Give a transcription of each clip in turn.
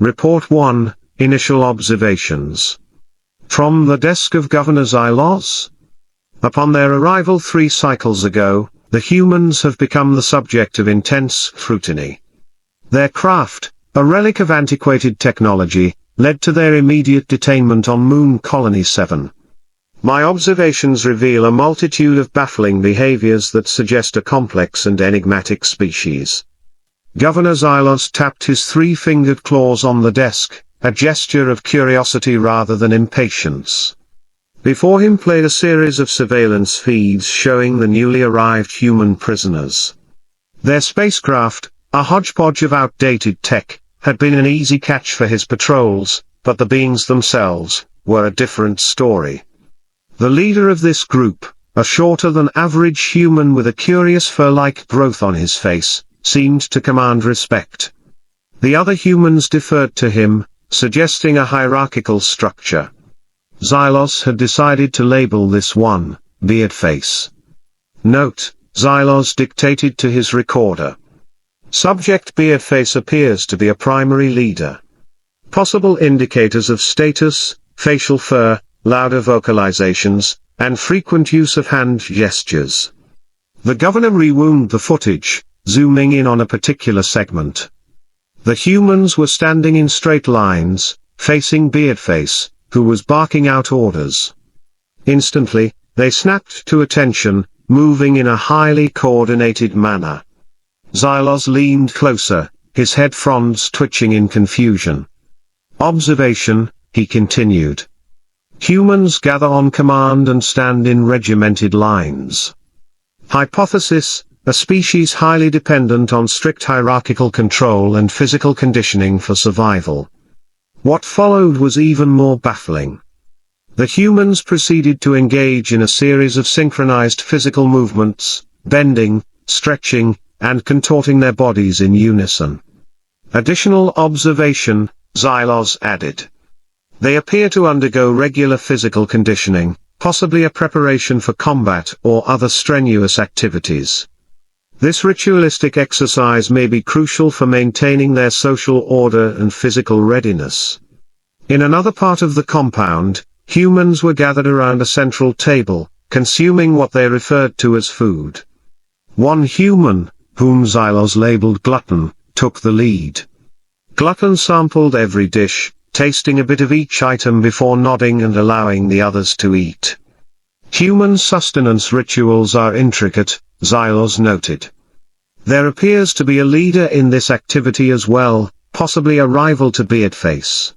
Report 1, Initial Observations. From the desk of Governor Xylos. Upon their arrival 3 cycles ago, the humans have become the subject of intense scrutiny. Their craft, a relic of antiquated technology, led to their immediate detainment on Moon Colony 7. My observations reveal a multitude of baffling behaviors that suggest a complex and enigmatic species. Governor Xylos tapped his 3-fingered claws on the desk, a gesture of curiosity rather than impatience. Before him played a series of surveillance feeds showing the newly arrived human prisoners. Their spacecraft, a hodgepodge of outdated tech, had been an easy catch for his patrols, but the beings themselves were a different story. The leader of this group, a shorter-than-average human with a curious fur-like growth on his face, seemed to command respect. The other humans deferred to him, suggesting a hierarchical structure. Xylos had decided to label this one, Beardface. Note, Xylos dictated to his recorder. Subject Beardface appears to be a primary leader. Possible indicators of status, facial fur, louder vocalizations, and frequent use of hand gestures. The governor rewound the footage, zooming in on a particular segment. The humans were standing in straight lines, facing Beardface, who was barking out orders. Instantly, they snapped to attention, moving in a highly coordinated manner. Xylos leaned closer, his head fronds twitching in confusion. Observation, he continued. Humans gather on command and stand in regimented lines. Hypothesis, a species highly dependent on strict hierarchical control and physical conditioning for survival. What followed was even more baffling. The humans proceeded to engage in a series of synchronized physical movements, bending, stretching, and contorting their bodies in unison. Additional observation, Xylos added. They appear to undergo regular physical conditioning, possibly a preparation for combat or other strenuous activities. This ritualistic exercise may be crucial for maintaining their social order and physical readiness. In another part of the compound, humans were gathered around a central table, consuming what they referred to as food. One human, whom Xylos labeled Glutton, took the lead. Glutton sampled every dish, tasting a bit of each item before nodding and allowing the others to eat. Human sustenance rituals are intricate, Xylos noted. There appears to be a leader in this activity as well, possibly a rival to Beardface.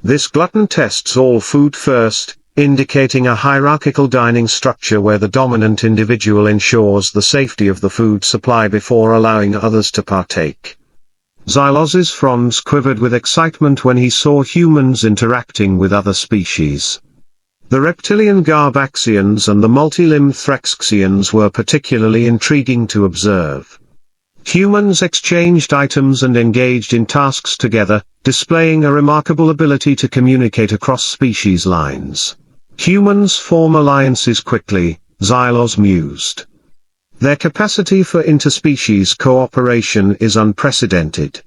This glutton tests all food first, indicating a hierarchical dining structure where the dominant individual ensures the safety of the food supply before allowing others to partake. Xylos's fronds quivered with excitement when he saw humans interacting with other species. The reptilian Garbaxians and the multi-limbed Thraxians were particularly intriguing to observe. Humans exchanged items and engaged in tasks together, displaying a remarkable ability to communicate across species lines. Humans form alliances quickly, Xylos mused. Their capacity for interspecies cooperation is unprecedented.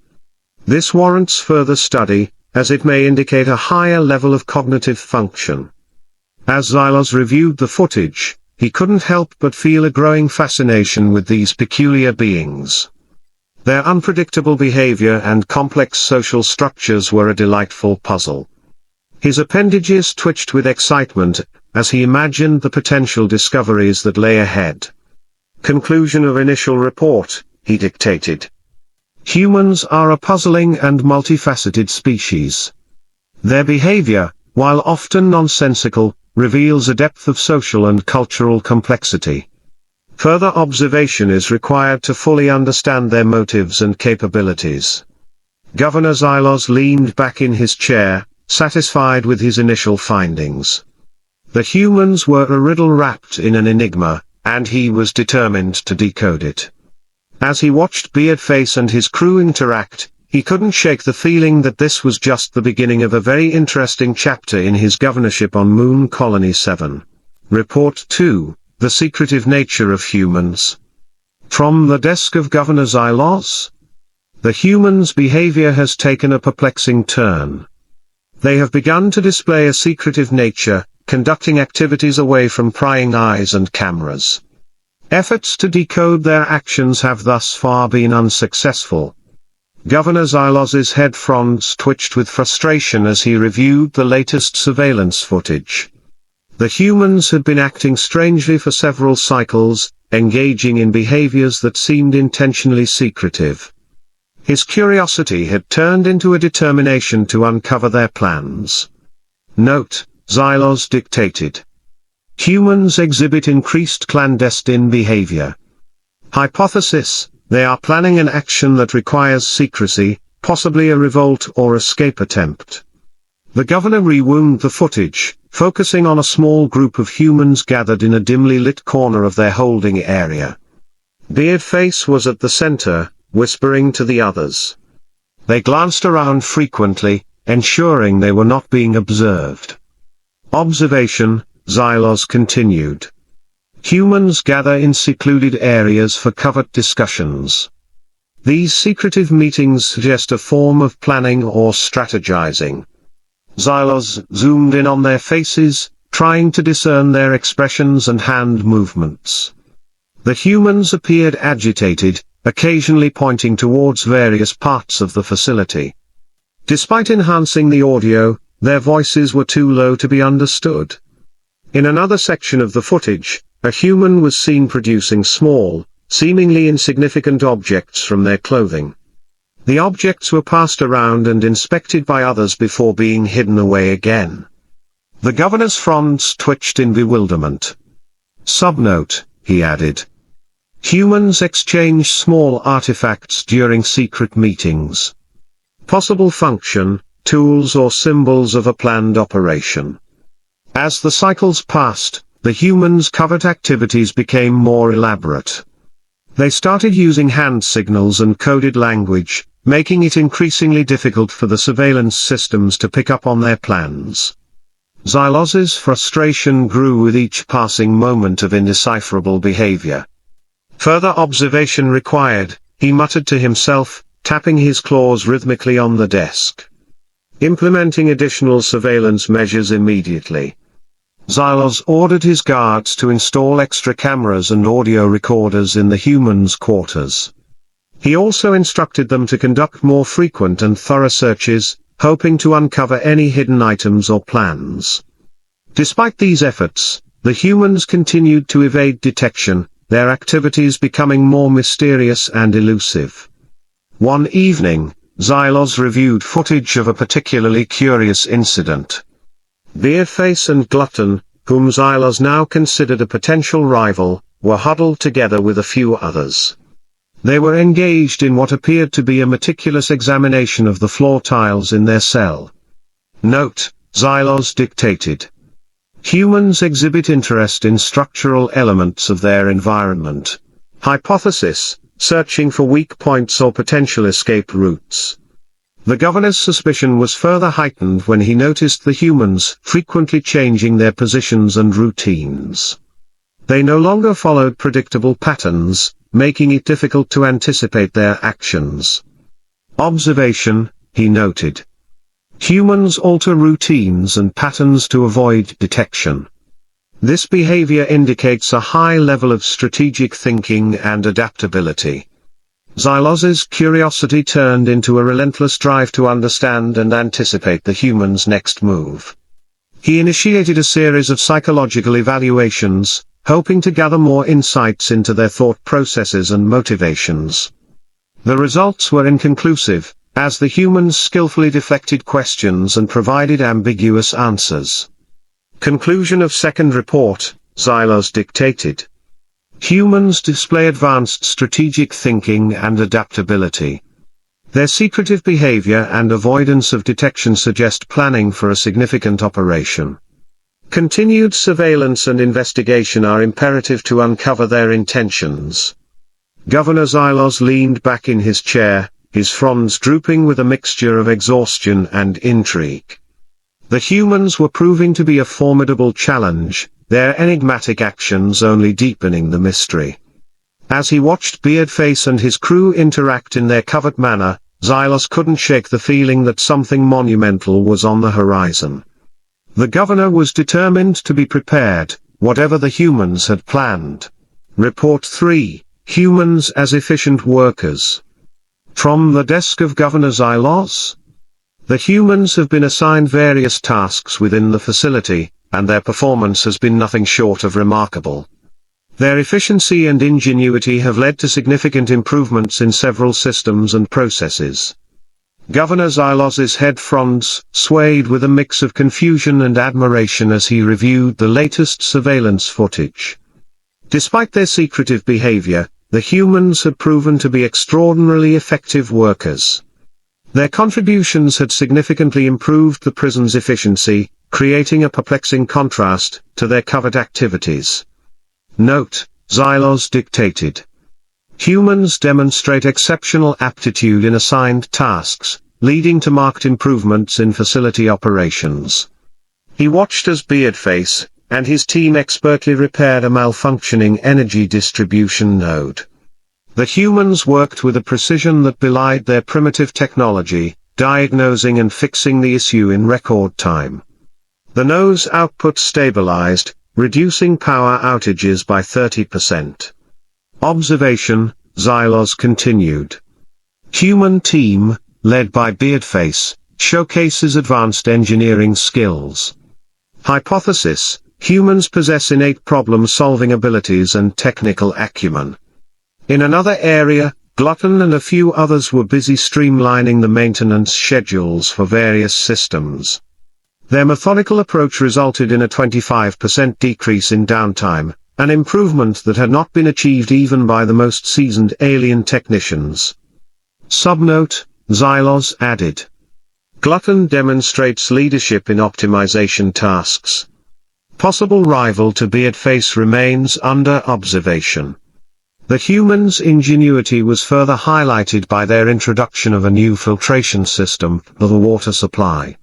This warrants further study, as it may indicate a higher level of cognitive function. As Xylos reviewed the footage, he couldn't help but feel a growing fascination with these peculiar beings. Their unpredictable behavior and complex social structures were a delightful puzzle. His appendages twitched with excitement, as he imagined the potential discoveries that lay ahead. Conclusion of initial report, he dictated. Humans are a puzzling and multifaceted species. Their behavior, while often nonsensical, reveals a depth of social and cultural complexity. Further observation is required to fully understand their motives and capabilities. Governor Xylos leaned back in his chair, satisfied with his initial findings. The humans were a riddle wrapped in an enigma, and he was determined to decode it. As he watched Beardface and his crew interact, he couldn't shake the feeling that this was just the beginning of a very interesting chapter in his governorship on Moon Colony 7. Report 2, The Secretive Nature of Humans. From the desk of Governor Xylos. The humans' behavior has taken a perplexing turn. They have begun to display a secretive nature, conducting activities away from prying eyes and cameras. Efforts to decode their actions have thus far been unsuccessful. Governor Xylos's head fronds twitched with frustration as he reviewed the latest surveillance footage. The humans had been acting strangely for several cycles, engaging in behaviors that seemed intentionally secretive. His curiosity had turned into a determination to uncover their plans. Note: Xylos dictated. Humans exhibit increased clandestine behavior. Hypothesis: they are planning an action that requires secrecy, possibly a revolt or escape attempt. The governor rewound the footage, focusing on a small group of humans gathered in a dimly lit corner of their holding area. Beardface was at the center, whispering to the others. They glanced around frequently, ensuring they were not being observed. Observation: Xylos continued. Humans gather in secluded areas for covert discussions. These secretive meetings suggest a form of planning or strategizing. Xylos zoomed in on their faces, trying to discern their expressions and hand movements. The humans appeared agitated, occasionally pointing towards various parts of the facility. Despite enhancing the audio, their voices were too low to be understood. In another section of the footage, a human was seen producing small, seemingly insignificant objects from their clothing. The objects were passed around and inspected by others before being hidden away again. The governor's fronds twitched in bewilderment. Subnote, he added. Humans exchange small artifacts during secret meetings. Possible function: tools or symbols of a planned operation. As the cycles passed, the humans' covert activities became more elaborate. They started using hand signals and coded language, making it increasingly difficult for the surveillance systems to pick up on their plans. Xylos's frustration grew with each passing moment of indecipherable behavior. Further observation required, he muttered to himself, tapping his claws rhythmically on the desk. Implementing additional surveillance measures immediately. Xylos ordered his guards to install extra cameras and audio recorders in the humans' quarters. He also instructed them to conduct more frequent and thorough searches, hoping to uncover any hidden items or plans. Despite these efforts, the humans continued to evade detection, their activities becoming more mysterious and elusive. One evening, Xylos reviewed footage of a particularly curious incident. Beardface and Glutton, whom Xylos now considered a potential rival, were huddled together with a few others. They were engaged in what appeared to be a meticulous examination of the floor tiles in their cell. Note: Xylos dictated. Humans exhibit interest in structural elements of their environment. Hypothesis: searching for weak points or potential escape routes. The governor's suspicion was further heightened when he noticed the humans frequently changing their positions and routines. They no longer followed predictable patterns, making it difficult to anticipate their actions. Observation, he noted. Humans alter routines and patterns to avoid detection. This behavior indicates a high level of strategic thinking and adaptability. Xylos's curiosity turned into a relentless drive to understand and anticipate the humans' next move. He initiated a series of psychological evaluations, hoping to gather more insights into their thought processes and motivations. The results were inconclusive, as the humans skillfully deflected questions and provided ambiguous answers. Conclusion of second report, Xylos dictated. Humans display advanced strategic thinking and adaptability. Their secretive behavior and avoidance of detection suggest planning for a significant operation. Continued surveillance and investigation are imperative to uncover their intentions. Governor Xylos leaned back in his chair, his fronds drooping with a mixture of exhaustion and intrigue. The humans were proving to be a formidable challenge, their enigmatic actions only deepening the mystery. As he watched Beardface and his crew interact in their covert manner, Xylos couldn't shake the feeling that something monumental was on the horizon. The governor was determined to be prepared, whatever the humans had planned. Report 3, Humans as Efficient Workers. From the desk of Governor Xylos? The humans have been assigned various tasks within the facility, and their performance has been nothing short of remarkable. Their efficiency and ingenuity have led to significant improvements in several systems and processes. Governor Xylos's head fronds swayed with a mix of confusion and admiration as he reviewed the latest surveillance footage. Despite their secretive behavior, the humans had proven to be extraordinarily effective workers. Their contributions had significantly improved the prison's efficiency, creating a perplexing contrast to their covert activities. Note, Xylos dictated. Humans demonstrate exceptional aptitude in assigned tasks, leading to marked improvements in facility operations. He watched as Beardface and his team expertly repaired a malfunctioning energy distribution node. The humans worked with a precision that belied their primitive technology, diagnosing and fixing the issue in record time. The node's output stabilized, reducing power outages by 30%. Observation, Xylos continued. Human team, led by Beardface, showcases advanced engineering skills. Hypothesis, humans possess innate problem-solving abilities and technical acumen. In another area, Glutton and a few others were busy streamlining the maintenance schedules for various systems. Their methodical approach resulted in a 25% decrease in downtime, an improvement that had not been achieved even by the most seasoned alien technicians. Subnote, Xylos added. Glutton demonstrates leadership in optimization tasks. Possible rival to Beardface remains under observation. The humans' ingenuity was further highlighted by their introduction of a new filtration system for the water supply.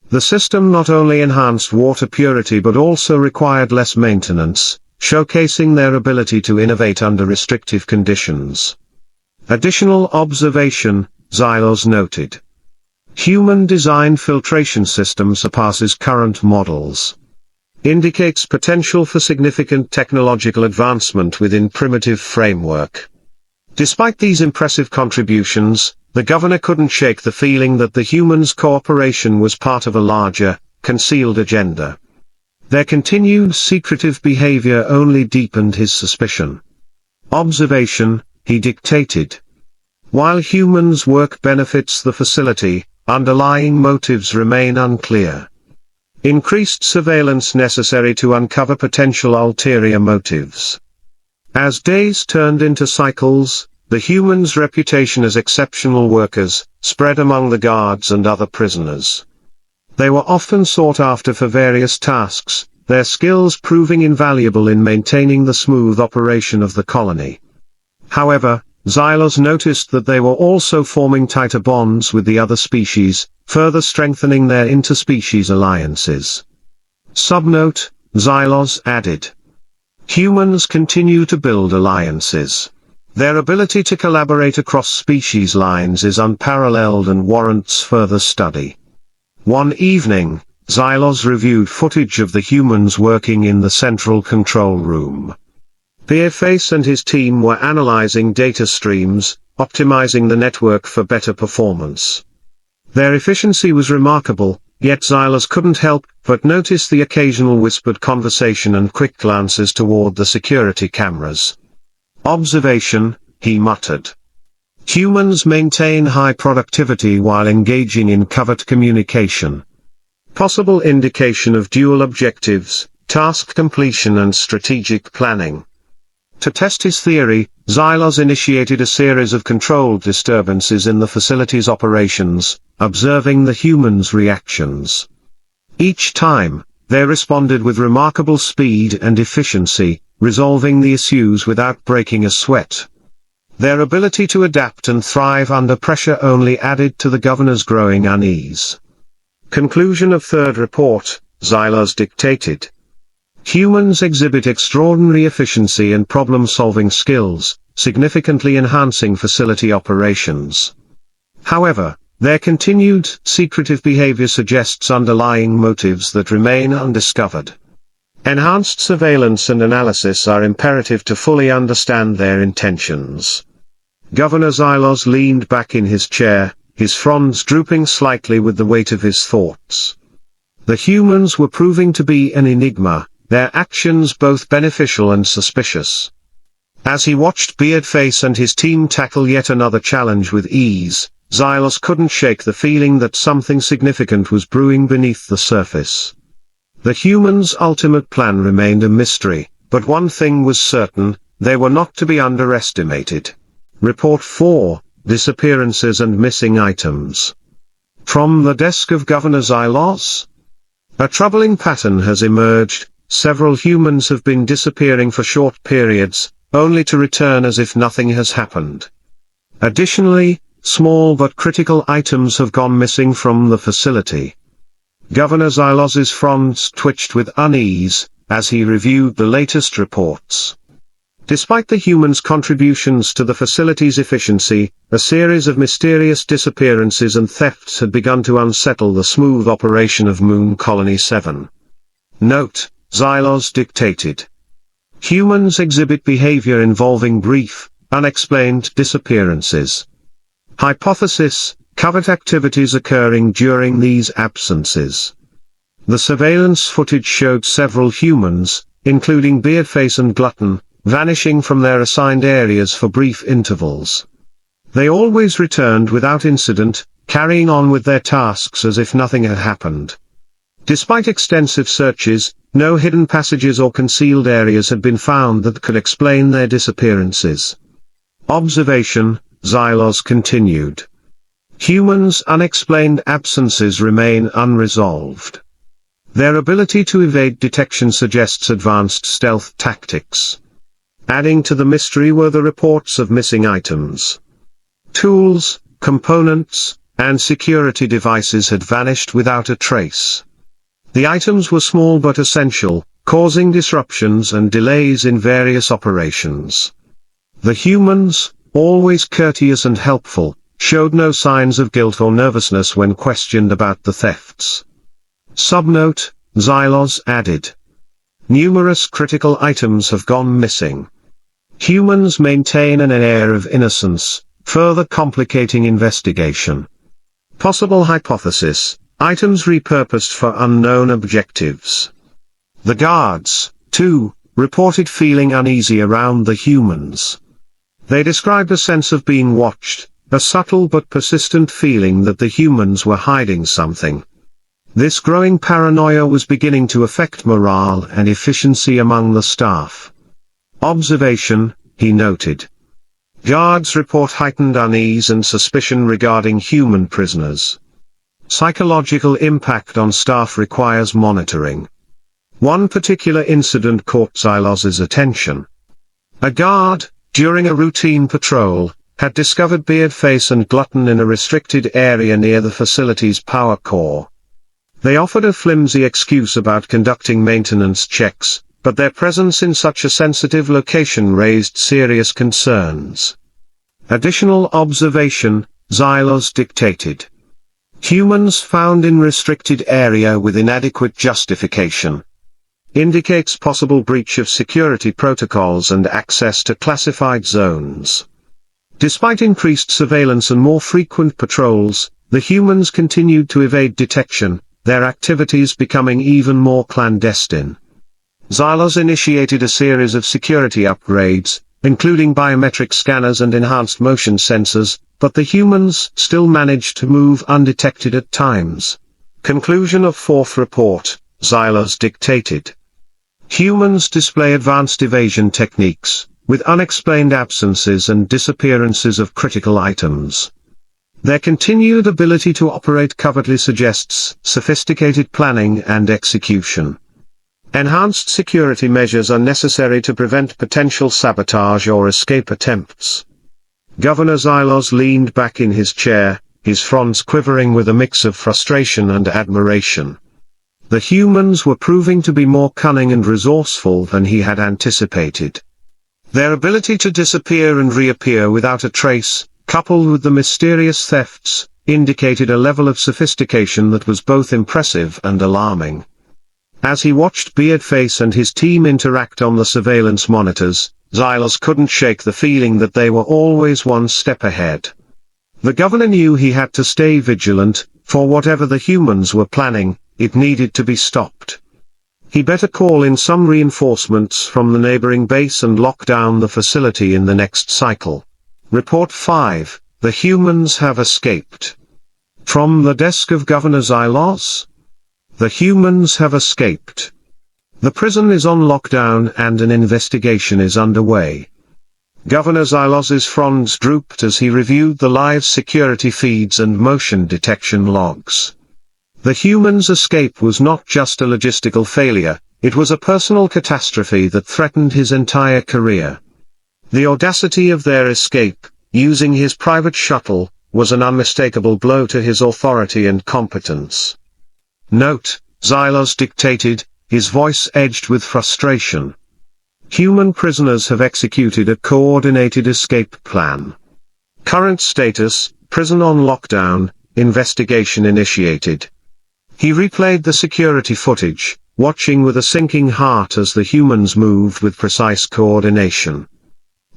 The system not only enhanced water purity but also required less maintenance, showcasing their ability to innovate under restrictive conditions. Additional observation, Xylos noted. Human-designed filtration system surpasses current models. Indicates potential for significant technological advancement within primitive framework. Despite these impressive contributions, the governor couldn't shake the feeling that the humans' cooperation was part of a larger, concealed agenda. Their continued secretive behavior only deepened his suspicion. Observation, he dictated. While humans' work benefits the facility, underlying motives remain unclear. Increased surveillance necessary to uncover potential ulterior motives. As days turned into cycles, the humans' reputation as exceptional workers spread among the guards and other prisoners. They were often sought after for various tasks, their skills proving invaluable in maintaining the smooth operation of the colony. However, Xylos noticed that they were also forming tighter bonds with the other species, further strengthening their interspecies alliances. Subnote, Xylos added. Humans continue to build alliances. Their ability to collaborate across species lines is unparalleled and warrants further study. One evening, Xylos reviewed footage of the humans working in the central control room. Beardface and his team were analyzing data streams, optimizing the network for better performance. Their efficiency was remarkable, yet Xylos couldn't help but notice the occasional whispered conversation and quick glances toward the security cameras. Observation, he muttered. Humans maintain high productivity while engaging in covert communication. Possible indication of dual objectives, task completion and strategic planning. To test his theory, Xylos initiated a series of controlled disturbances in the facility's operations, observing the humans' reactions. Each time, they responded with remarkable speed and efficiency, resolving the issues without breaking a sweat. Their ability to adapt and thrive under pressure only added to the governor's growing unease. Conclusion of third report, Xylos dictated. Humans exhibit extraordinary efficiency and problem-solving skills, significantly enhancing facility operations. However, their continued, secretive behavior suggests underlying motives that remain undiscovered. Enhanced surveillance and analysis are imperative to fully understand their intentions. Governor Xylos leaned back in his chair, his fronds drooping slightly with the weight of his thoughts. The humans were proving to be an enigma, their actions both beneficial and suspicious. As he watched Beardface and his team tackle yet another challenge with ease, Xylos couldn't shake the feeling that something significant was brewing beneath the surface. The humans' ultimate plan remained a mystery, but one thing was certain: they were not to be underestimated. Report 4, Disappearances and Missing Items. From the desk of Governor Xylos? A troubling pattern has emerged. Several humans have been disappearing for short periods, only to return as if nothing has happened. Additionally, small but critical items have gone missing from the facility. Governor Xylos's fronds twitched with unease, as he reviewed the latest reports. Despite the humans' contributions to the facility's efficiency, a series of mysterious disappearances and thefts had begun to unsettle the smooth operation of Moon Colony 7. Note: Xylos dictated. Humans exhibit behavior involving brief, unexplained disappearances. Hypothesis: covert activities occurring during these absences. The surveillance footage showed several humans, including Beardface and Glutton, vanishing from their assigned areas for brief intervals. They always returned without incident, carrying on with their tasks as if nothing had happened. Despite extensive searches, no hidden passages or concealed areas had been found that could explain their disappearances. Observation: Xylos continued. Humans' unexplained absences remain unresolved. Their ability to evade detection suggests advanced stealth tactics. Adding to the mystery were the reports of missing items. Tools, components, and security devices had vanished without a trace. The items were small but essential, causing disruptions and delays in various operations. The humans, always courteous and helpful, showed no signs of guilt or nervousness when questioned about the thefts. Subnote: Xylos added. Numerous critical items have gone missing. Humans maintain an air of innocence, further complicating investigation. Possible hypothesis: items repurposed for unknown objectives. The guards, too, reported feeling uneasy around the humans. They described a sense of being watched, a subtle but persistent feeling that the humans were hiding something. This growing paranoia was beginning to affect morale and efficiency among the staff. Observation: he noted. Guards report heightened unease and suspicion regarding human prisoners. Psychological impact on staff requires monitoring. One particular incident caught Xylos's attention. A guard, during a routine patrol, had discovered Beardface and Glutton in a restricted area near the facility's power core. They offered a flimsy excuse about conducting maintenance checks, but their presence in such a sensitive location raised serious concerns. Additional observation: Xylos dictated. Humans found in restricted area with inadequate justification. Indicates possible breach of security protocols and access to classified zones. Despite increased surveillance and more frequent patrols, the humans continued to evade detection, their activities becoming even more clandestine. Xylos initiated a series of security upgrades, including biometric scanners and enhanced motion sensors, but the humans still managed to move undetected at times. Conclusion of fourth report: Xylos dictated. Humans display advanced evasion techniques, with unexplained absences and disappearances of critical items. Their continued ability to operate covertly suggests sophisticated planning and execution. Enhanced security measures are necessary to prevent potential sabotage or escape attempts. Governor Xylos leaned back in his chair, his fronds quivering with a mix of frustration and admiration. The humans were proving to be more cunning and resourceful than he had anticipated. Their ability to disappear and reappear without a trace, coupled with the mysterious thefts, indicated a level of sophistication that was both impressive and alarming. As he watched Beardface and his team interact on the surveillance monitors, Xylos couldn't shake the feeling that they were always one step ahead. The governor knew he had to stay vigilant, for whatever the humans were planning, it needed to be stopped. He better call in some reinforcements from the neighboring base and lock down the facility in the next cycle. Report 5, the humans have escaped. From the desk of Governor Xylos? The humans have escaped. The prison is on lockdown and an investigation is underway. Governor Xylos's fronds drooped as he reviewed the live security feeds and motion detection logs. The humans' escape was not just a logistical failure, it was a personal catastrophe that threatened his entire career. The audacity of their escape, using his private shuttle, was an unmistakable blow to his authority and competence. Note, Xylos dictated, his voice edged with frustration. Human prisoners have executed a coordinated escape plan. Current status, prison on lockdown, investigation initiated. He replayed the security footage, watching with a sinking heart as the humans moved with precise coordination.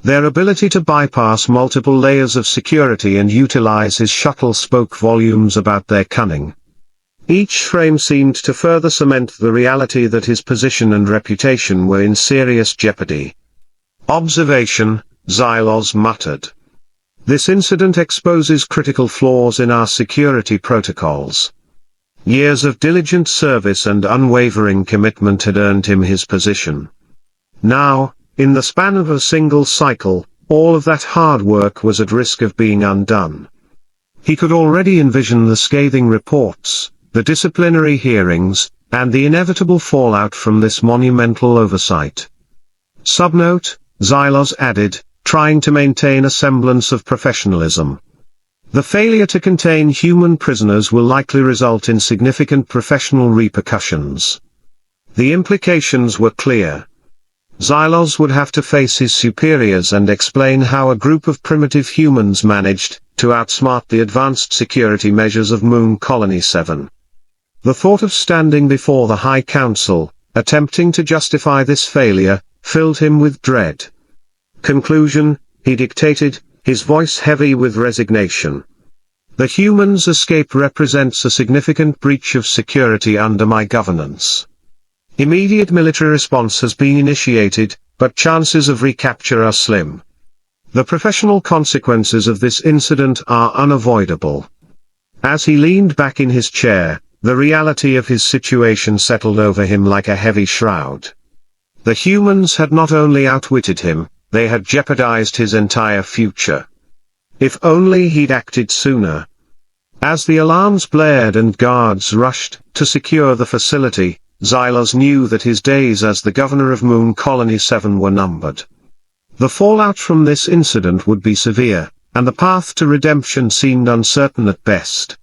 Their ability to bypass multiple layers of security and utilize his shuttle spoke volumes about their cunning. Each frame seemed to further cement the reality that his position and reputation were in serious jeopardy. Observation, Xylos muttered. This incident exposes critical flaws in our security protocols. Years of diligent service and unwavering commitment had earned him his position. Now, in the span of a single cycle, all of that hard work was at risk of being undone. He could already envision the scathing reports, the disciplinary hearings, and the inevitable fallout from this monumental oversight. Subnote, Xylos added, trying to maintain a semblance of professionalism. The failure to contain human prisoners will likely result in significant professional repercussions. The implications were clear. Xylos would have to face his superiors and explain how a group of primitive humans managed to outsmart the advanced security measures of Moon Colony 7. The thought of standing before the High Council, attempting to justify this failure, filled him with dread. Conclusion, he dictated, his voice heavy with resignation. The humans' escape represents a significant breach of security under my governance. Immediate military response has been initiated, but chances of recapture are slim. The professional consequences of this incident are unavoidable. As he leaned back in his chair, the reality of his situation settled over him like a heavy shroud. The humans had not only outwitted him, they had jeopardized his entire future. If only he'd acted sooner. As the alarms blared and guards rushed to secure the facility, Xylos knew that his days as the governor of Moon Colony 7 were numbered. The fallout from this incident would be severe, and the path to redemption seemed uncertain at best.